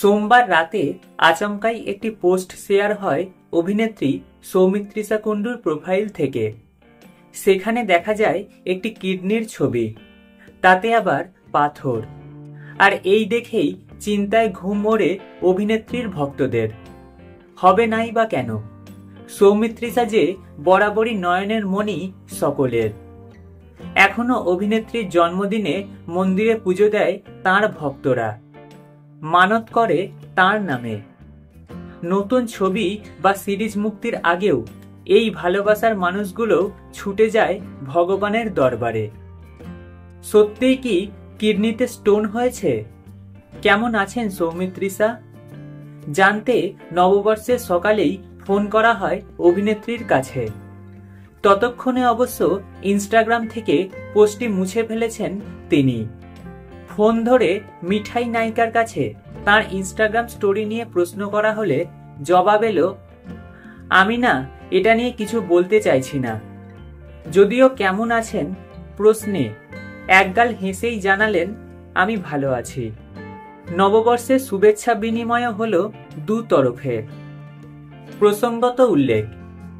সোমবার রাতে আচমকাই একটি পোস্ট শেয়ার হয় অভিনেত্রী সৌমিত্রিষা কুণ্ডুর প্রোফাইল থেকে। সেখানে দেখা যায় একটি কিডনির ছবি, তাতে আবার পাথর। আর এই দেখেই চিন্তায় ঘুম ওড়ে অভিনেত্রীর ভক্তদের। হবে নাই বা কেন, সৌমিত্রিষা যে বরাবরই নয়নের মণি সকলের। এখনো অভিনেত্রীর জন্মদিনে মন্দিরে পুজো দেয় তাঁর ভক্তরা, মানত করে তাঁর নামে। নতুন ছবি বা সিরিজ মুক্তির আগেও এই ভালোবাসার মানুষগুলো ছুটে যায় ভগবানের দরবারে। সত্যিই কি কিডনিতে স্টোন হয়েছে? কেমন আছেন সৌমিত্রিষা? জানতে নববর্ষের সকালেই ফোন করা হয় অভিনেত্রীর কাছে। ততক্ষণে অবশ্য ইনস্টাগ্রাম থেকে পোস্টটি মুছে ফেলেছেন তিনি। ফোন ধরে মিঠাই নায়িকার কাছে তার ইনস্টাগ্রাম স্টোরি নিয়ে প্রশ্ন করা হলে জবাব এলো, আমি না এটা নিয়ে কিছু বলতে চাইছি না। যদিও কেমন আছেন প্রশ্নে একগাল হেসেই জানালেন, আমি ভালো আছি। নববর্ষের শুভেচ্ছা বিনিময় হলো দু তরফের। প্রসঙ্গত উল্লেখ,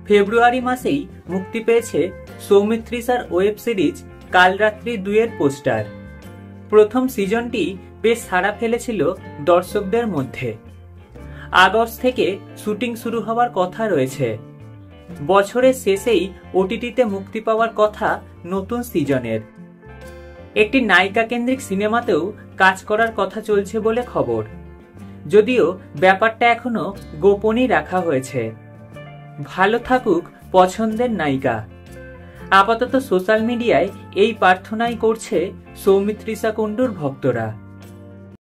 ফেব্রুয়ারি মাসেই মুক্তি পেয়েছে সৌমিত্রিষার ওয়েব সিরিজ কালরাত্রি 2-এর পোস্টার। প্রথম সিজনটি বেশ সাড়া ফেলেছিল দর্শকদের মধ্যে। আগস্ট থেকে শুটিং শুরু হওয়ার কথা রয়েছে। বছরের শেষেই ওটিটিতে মুক্তি পাওয়ার কথা নতুন সিজনের। একটি নায়িকা কেন্দ্রিক সিনেমাতেও কাজ করার কথা চলছে বলে খবর, যদিও ব্যাপারটা এখনো গোপনই রাখা হয়েছে। ভালো থাকুক পছন্দের নায়িকা। আপাতত সোশ্যাল মিডিয়ায় এই প্রার্থনাই করছে সৌমিত্রিষা কুণ্ডুর ভক্তরা।